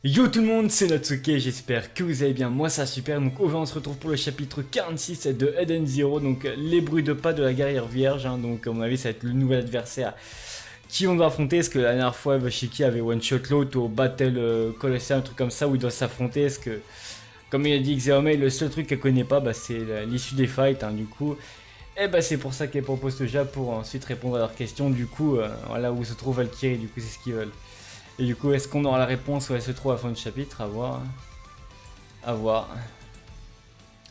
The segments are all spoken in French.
Yo tout le monde, c'est Natsuke, j'espère que vous allez bien, moi ça va super. Donc aujourd'hui on se retrouve pour le chapitre 46 de Eden Zero, donc les bruits de pas de la guerrière vierge, hein. Donc à mon avis ça va être le nouvel adversaire qui on doit affronter. Est-ce que la dernière fois Shiki avait one shot l'autre au Battle Colosseum, un truc comme ça où il doit s'affronter? Est-ce que, comme il a dit Xiaomei, le seul truc qu'elle connaît pas, c'est l'issue des fights, hein, du coup. Et bah c'est pour ça qu'elle propose ce jeu, pour ensuite répondre à leurs questions. Du coup, voilà où se trouve Valkyrie, du coup c'est ce qu'ils veulent. Et du coup, est-ce qu'on aura la réponse où elle se trouve à la fin du chapitre? À voir. À voir.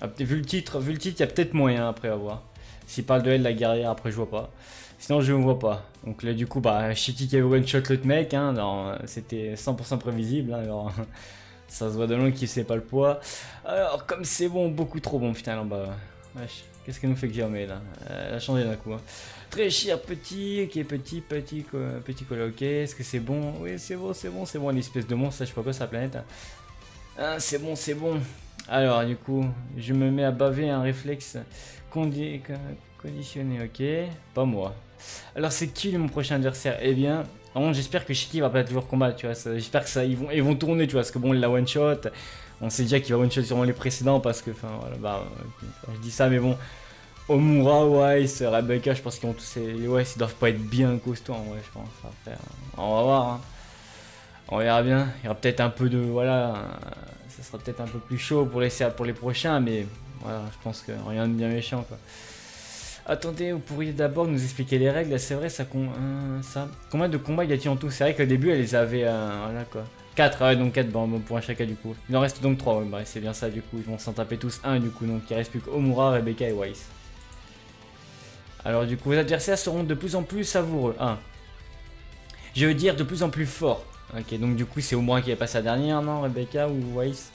Ah, vu le titre, il y a peut-être moyen après à voir. S'il parle de elle, la guerrière, après je vois pas. Sinon, je ne vois pas. Donc là, du coup, bah, Shiki qui avait one shot l'autre mec, hein, c'était 100% prévisible. Hein, alors, ça se voit de loin qu'il sait pas le poids. Alors, comme c'est bon, beaucoup trop bon, putain, là bas. Wesh, qu'est-ce qu'elle nous fait Guillaume là? Elle a changé d'un coup. Hein. Très cher petit, ok, petit colo, ok. Est-ce que c'est bon? Oui, c'est bon, l'espèce de monstre, ça, je sais pas quoi, sa planète. Hein. Ah, c'est bon, c'est bon. Alors, du coup, je me mets à baver un réflexe condi conditionné, ok. Pas moi. Alors, c'est qui mon prochain adversaire? Eh bien, vraiment, j'espère que Shiki va pas toujours combattre, tu vois. J'espère que ça, ils vont tourner, tu vois. Parce que bon, il l'a one shot. On sait déjà qu'il va one shot sûrement les précédents parce que, enfin, voilà, bah, je dis ça, mais bon. Omura, Weiss, Rebecca, je pense qu'ils vont tous. Les Weiss, ils doivent pas être bien costauds en vrai, je pense. Après, on va voir. Hein. On verra bien. Il y aura peut-être un peu de. Voilà. Ça sera peut-être un peu plus chaud pour les prochains, mais voilà, je pense que rien de bien méchant quoi. Attendez, vous pourriez d'abord nous expliquer les règles. C'est vrai, ça. Combien de combats y a-t-il en tout? C'est vrai qu'au début, elle les avait. Voilà quoi. 4, ouais, donc 4 bon, pour un chacun du coup. Il en reste donc 3, ouais, bah, c'est bien ça du coup. Ils vont s'en taper tous un du coup. Donc il reste plus qu'Omura, Rebecca et Weiss. Alors du coup, vos adversaires seront de plus en plus savoureux. Je veux dire de plus en plus forts. Ok, donc du coup, c'est Omura qui est passé la dernière, non? Rebecca ou Weiss?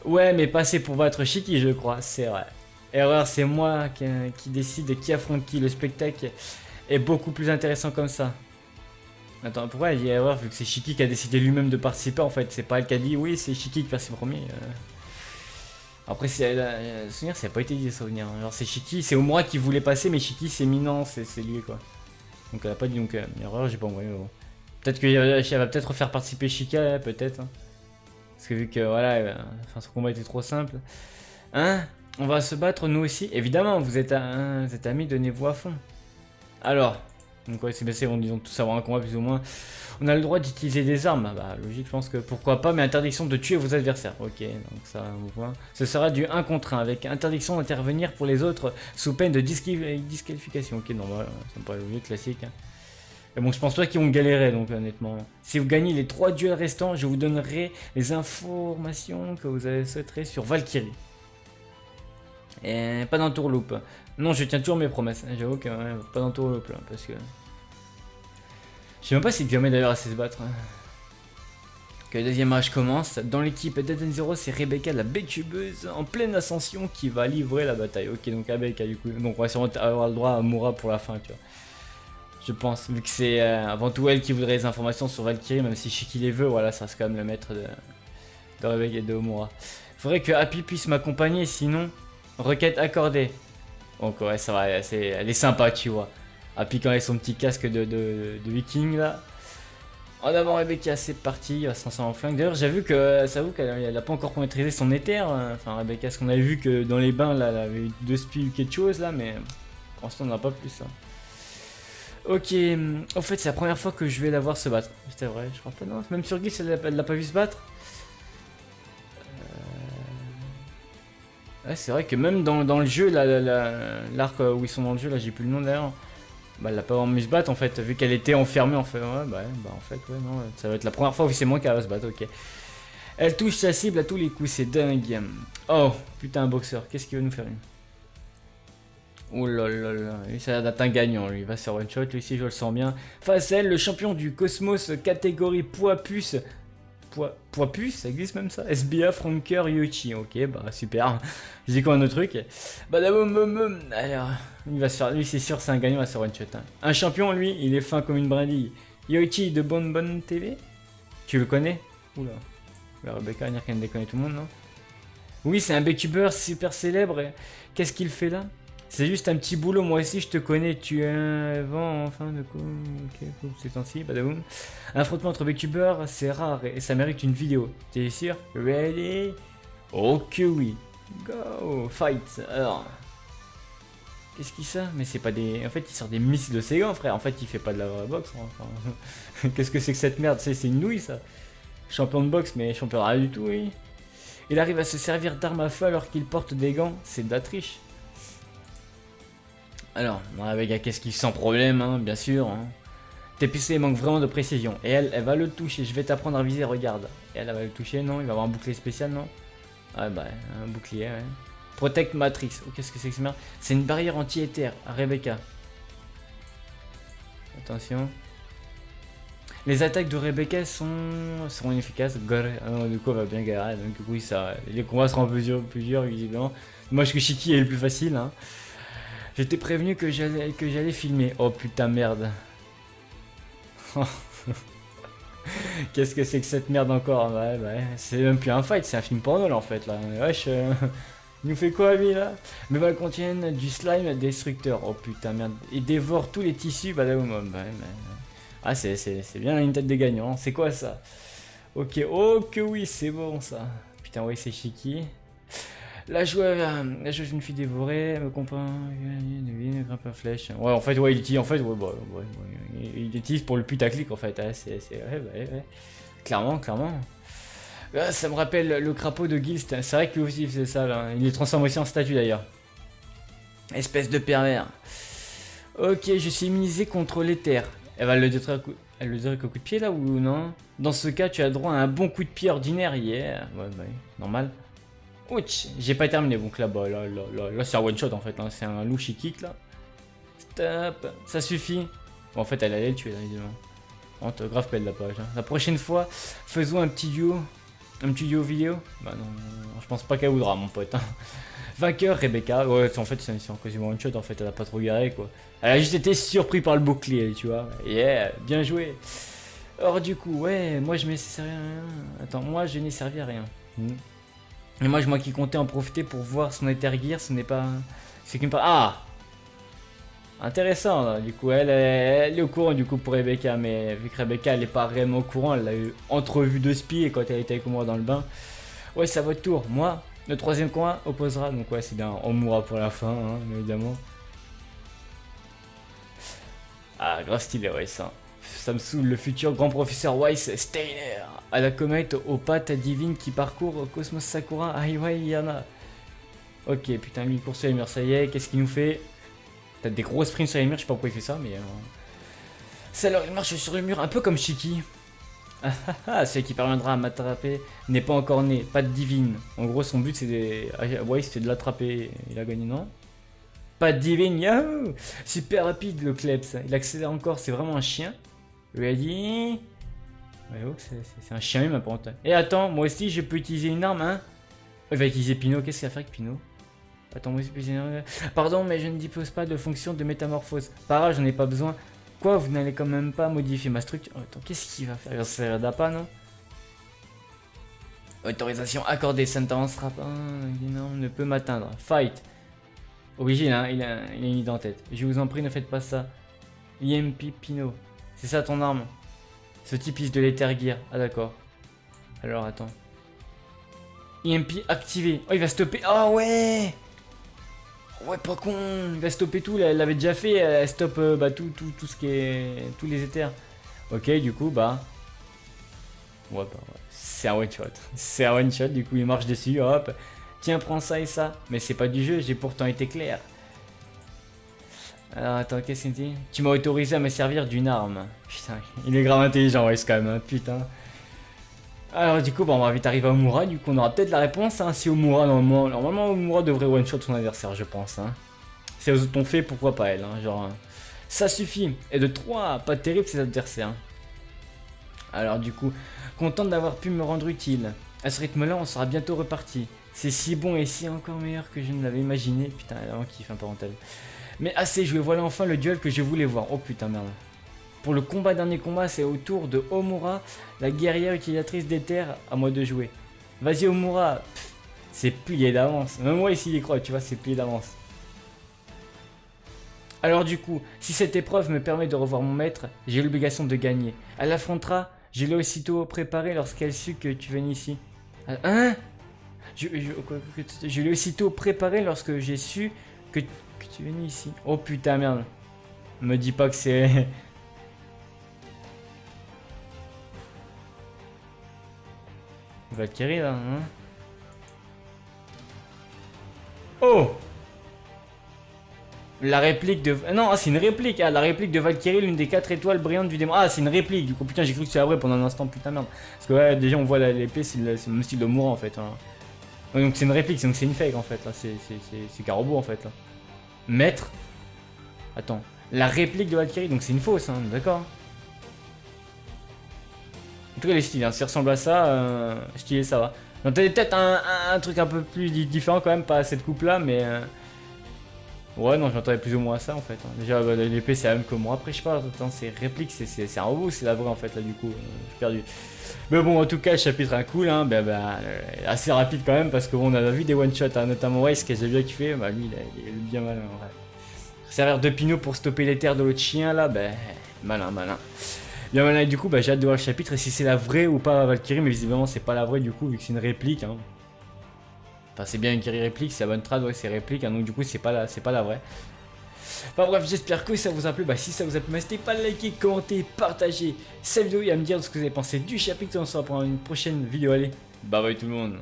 Ouais, mais passer pour battre Shiki, je crois, c'est vrai. Erreur, c'est moi qui décide qui affronte qui. Le spectacle est beaucoup plus intéressant comme ça. Attends, pourquoi il y a erreur vu que c'est Shiki qui a décidé lui-même de participer en fait? C'est pas elle qui a dit oui, c'est Shiki qui passe premier. Après, souvenir, ça n'a pas été dit souvenir. Alors c'est Shiki, c'est Omura qui voulait passer, mais Shiki c'est minant, c'est lui quoi. Donc elle a pas dit donc erreur, j'ai pas envoyé. Bon. Peut-être qu'elle va peut-être faire participer Shika, peut-être. Hein. Parce que vu que voilà, son combat était trop simple. Hein? On va se battre nous aussi? Évidemment, vous êtes amis, donnez-vous à fond. Alors, donc ouais, c'est bien, on disons tous avoir un combat plus ou moins. On a le droit d'utiliser des armes. Bah logique, je pense que pourquoi pas, mais interdiction de tuer vos adversaires. Ok, donc ça, on voit. Ce sera du 1 contre 1 avec interdiction d'intervenir pour les autres sous peine de disqualification. Ok, non, voilà, ça me paraît logique, classique. Hein. Mais bon, je pense pas qu'ils vont galérer, donc honnêtement. Si vous gagnez les 3 duels restants, je vous donnerai les informations que vous souhaiterez sur Valkyrie. Et pas d'entourloupe. Non, je tiens toujours mes promesses. J'avoue que ouais, pas d'entourloupe là, parce que... Je sais même pas si Guillaume d'ailleurs à se battre. Hein. Que le deuxième match commence. Dans l'équipe d'Eden Zero, c'est Rebecca la bécubeuse en pleine ascension qui va livrer la bataille. Ok, donc Rebecca du coup. Donc on va sûrement avoir le droit à Moura pour la fin, tu vois. Je pense, vu que c'est avant tout elle qui voudrait les informations sur Valkyrie, même si Shiki les veut, voilà, ça reste quand même le maître de Rebecca et de Omura. Faudrait que Happy puisse m'accompagner, sinon, requête accordée. Donc ouais, ça va, elle est sympa, tu vois. Happy quand elle a son petit casque de viking là. En avant Rebecca, c'est parti, il va se lancer en flingue. D'ailleurs, j'ai vu que, ça avoue qu'elle a pas encore maîtrisé son éther. Enfin, Rebecca, parce qu'on avait vu que dans les bains, là, elle avait eu 2 spies ou quelque chose là, mais pour l'instant, on n'a pas plus ça. Hein. Ok, en fait, c'est la première fois que je vais la voir se battre. C'est vrai, je crois pas, non. Même sur Geeks, elle l'a pas vu se battre. Ouais, c'est vrai que même dans le jeu, l'arc où ils sont dans le jeu, là, j'ai plus le nom d'ailleurs. Bah, elle l'a pas vraiment vu se battre en fait, vu qu'elle était enfermée en fait. Ouais, bah en fait, ouais, non, ça va être la première fois où c'est moi qui va se battre, ok. Elle touche sa cible à tous les coups, c'est dingue. Oh, putain, un boxeur, qu'est-ce qu'il veut nous faire lui? Oh là là là, lui ça a l'air d'être un gagnant, lui il va se faire one shot, lui aussi je le sens bien. Face à elle, le champion du cosmos catégorie poids puce. Poids puce, ça existe même ça? SBA Franker Yoshi, ok bah super. Je dis quoi un autre truc? Bah d'abord, alors, il va se faire, lui c'est sûr c'est un gagnant, il va se faire one shot. Hein. Un champion lui, il est fin comme une brindille. Yoichi de Bonne TV? Tu le connais? Oula. La Rebecca va dire qu'elle déconne tout le monde, non? Oui, c'est un BQber super célèbre. Qu'est-ce qu'il fait là? C'est juste un petit boulot, moi aussi je te connais, tu es un vent enfin de quoi. Ok, cool, c'est ainsi, badaboum. Un affrontement entre VTubers, c'est rare et ça mérite une vidéo. T'es sûr? Ready? Ok, oui. Go, fight. Alors. Qu'est-ce qu'il ça? Mais c'est pas des. En fait, il sort des missiles de ses gants, frère. En fait, il fait pas de la vraie boxe. Hein. Enfin... Qu'est-ce que c'est que cette merde? C'est une nouille, ça. Champion de boxe, mais champion de rien du tout, oui. Il arrive à se servir d'armes à feu alors qu'il porte des gants. C'est de la triche. Alors, avec qu'est-ce qui sans problème, hein, bien sûr. Hein. Tes pistolets manquent vraiment de précision. Et elle va le toucher. Je vais t'apprendre à viser, regarde. Et elle va le toucher, non? Il va avoir un bouclier spécial, non? Ah bah, un bouclier, ouais. Protect Matrix. Oh, qu'est-ce que c'est que ce merde? C'est une barrière anti-éther. Rebecca. Attention. Les attaques de Rebecca seront inefficaces. Du coup, on va bien garer. Donc, du coup, ça, les combats seront plusieurs, visiblement. Moi, je suis Shiki est le plus facile, hein. J'étais prévenu que j'allais filmer. Oh putain merde. Qu'est-ce que c'est que cette merde encore? Ouais, c'est même plus un fight, c'est un film porno là en fait là. Wesh, il nous fait quoi lui là? Mes balles contiennent du slime destructeur. Oh putain merde. Il dévore tous les tissus. Bah, ah c'est bien une tête de gagnant. C'est quoi ça? Ok, oh que oui, c'est bon ça. Putain ouais c'est Shiki. La joueuse une fille dévorée, me comprend, devine, grimpe à flèche. Ouais, en fait, ouais, il utilise, en fait, il utilise pour le putaclic, en fait. Hein, ouais. Clairement. Là, ça me rappelle le crapaud de Gilst. C'est vrai que lui aussi, c'est ça, là. Il est transformé aussi en statue, d'ailleurs. Espèce de pervers. Ok, je suis immunisé contre l'éther. Elle va le détruire avec un coup de pied, là, ou non? Dans ce cas, tu as droit à un bon coup de pied ordinaire, yeah. Ouais, normal. Ouch, j'ai pas terminé, donc là c'est un one shot en fait, hein. C'est un louchi kick là. Stop, ça suffit. Bon, en fait elle allait le tuer là évidemment. On te grave pelle la page. Hein. La prochaine fois, faisons un petit duo vidéo. Bah non, je pense pas qu'elle voudra mon pote. Hein. Vainqueur Rebecca, ouais en fait c'est quasiment one shot en fait, elle a pas trop garé quoi. Elle a juste été surpris par le bouclier tu vois. Yeah, bien joué. Or du coup, ouais, moi je m'ai servi à rien. Attends, moi je n'ai servi à rien. Et moi qui comptais en profiter pour voir son Ether Gear, ce n'est pas... C'est qu'une part... Ah! Intéressant, là. Du coup, elle est au courant du coup pour Rebecca, mais vu que Rebecca elle est pas réellement au courant, elle l'a eu entrevue de spi et quand elle était avec moi dans le bain. Ouais, c'est à votre tour. Moi, le troisième coin opposera, donc ouais, c'est bien, on mourra pour la fin, hein, évidemment. Ah, grave stylé, ouais, ça. Ça me saoule, le futur grand professeur Weiss Steiner à la comète aux pattes divines qui parcourt Cosmos Sakura Highway Yana. Ok, putain, lui il court sur les murs, ça y est, qu'est-ce qu'il nous fait? T'as des gros sprints sur les murs, je sais pas pourquoi il fait ça, mais... C'est alors, il marche sur le mur, un peu comme Shiki. Celui qui parviendra à m'attraper n'est pas encore né, pas de divine. En gros, son but c'est de... Ouais, c'était de l'attraper, il a gagné, non? Pas de divine, yahoo! Super rapide le Klebs, il accélère encore, c'est vraiment un chien. Ready? Ouais, oh, c'est un chien même, par contre. Et attends, moi aussi je peux utiliser une arme, hein? Il va utiliser Pinot, qu'est-ce qu'il va faire avec Pinot? Attends, moi aussi je peux utiliser une arme. Pardon, mais je ne dispose pas de fonction de métamorphose. Pas grave, j'en ai pas besoin. Quoi, vous n'allez quand même pas modifier ma structure? Oh, attends, qu'est-ce qu'il va faire? Il va se faire d'appât, non? Autorisation accordée, ça ne t'avancera pas. Une arme ne peut m'atteindre. Fight! Origine, hein, il a une idée en tête. Je vous en prie, ne faites pas ça. IMP Pinot. C'est ça ton arme? Ce type utilise de l'Ether Gear. Ah d'accord. Alors attends. IMP activé. Oh il va stopper. Ah ouais. Ouais pas con. Il va stopper tout. Elle l'avait déjà fait. Elle stoppe tout ce qui est... Tous les éthers. Ok du coup bah... Ouais bah ouais. C'est un one shot. C'est un one shot du coup il marche dessus. Hop. Tiens prends ça et ça. Mais c'est pas du jeu. J'ai pourtant été clair. Alors attends, qu'est-ce qu'il dit? Tu m'as autorisé à me servir d'une arme. Putain, il est grave intelligent, ouais, quand même, hein, putain. Alors du coup, bah, on va vite arriver à Omura, du coup on aura peut-être la réponse, hein, si Omura, normalement Omura devrait one-shot son adversaire, je pense. Hein. Si elles ont fait, pourquoi pas elle, hein, genre... Ça suffit, et de 3, pas terrible ses adversaires. Alors du coup, contente d'avoir pu me rendre utile. À ce rythme-là, on sera bientôt reparti. C'est si bon et si encore meilleur que je ne l'avais imaginé. Putain, elle a vraiment kiffé un parental. Mais assez joué, voilà enfin le duel que je voulais voir. Oh putain merde. Pour le dernier combat, c'est au tour de Omura, la guerrière utilisatrice d'éther, à moi de jouer. Vas-y Omura. C'est plié d'avance. Même moi ici il y croit, tu vois, c'est plié d'avance. Alors du coup, si cette épreuve me permet de revoir mon maître, j'ai l'obligation de gagner. Elle affrontera, je l'ai aussitôt préparée lorsqu'elle sut que tu venais ici. Hein? Je l'ai aussitôt préparée lorsque j'ai su que tu venais ici. Oh putain merde. Me dis pas que c'est... Valkyrie là, hein? Oh! La réplique de... Non, c'est une réplique, la réplique de Valkyrie, l'une des 4 étoiles brillantes du démon. Ah, c'est une réplique, du coup, putain, j'ai cru que c'était vrai pendant un instant, putain, merde. Parce que, ouais, déjà, on voit l'épée, c'est le même style de mourant, en fait. Hein. Ouais, donc, c'est une réplique, donc c'est une fake, en fait, là. C'est Karobo, en fait, là. Maître. Attends. La réplique de Valkyrie, donc c'est une fausse, hein, d'accord. En tout cas, les styles, hein, s'il ressemble à ça, stylé, ça va. Donc, t'as peut-être un truc un peu plus différent, quand même, pas à cette coupe-là, mais... Ouais, non, j'entendais plus ou moins ça en fait. Hein. Déjà, bah, l'épée c'est la même que moi. Après, je sais pas, attends, c'est réplique, c'est un robot, c'est la vraie en fait, là du coup. Je suis perdu. Mais bon, en tout cas, le chapitre est cool, hein, assez rapide quand même, parce que bon, on a vu des one-shots, hein, notamment Weiss, que j'ai bien kiffé. Bah, lui, il est bien malin en vrai. Servir de pinot pour stopper les terres de l'autre chien là, malin, malin. Bien malin, et du coup, j'ai hâte de voir le chapitre et si c'est la vraie ou pas Valkyrie, mais visiblement, c'est pas la vraie du coup, vu que c'est une réplique. Hein. Enfin, c'est bien une réplique, c'est la bonne trad, ouais, c'est réplique, hein, donc du coup, c'est pas la vraie. Enfin bref, j'espère que ça vous a plu. Si ça vous a plu, n'hésitez pas à liker, commenter, partager cette vidéo et à me dire ce que vous avez pensé du chapitre. On se revoit pour une prochaine vidéo. Allez, bye bye tout le monde.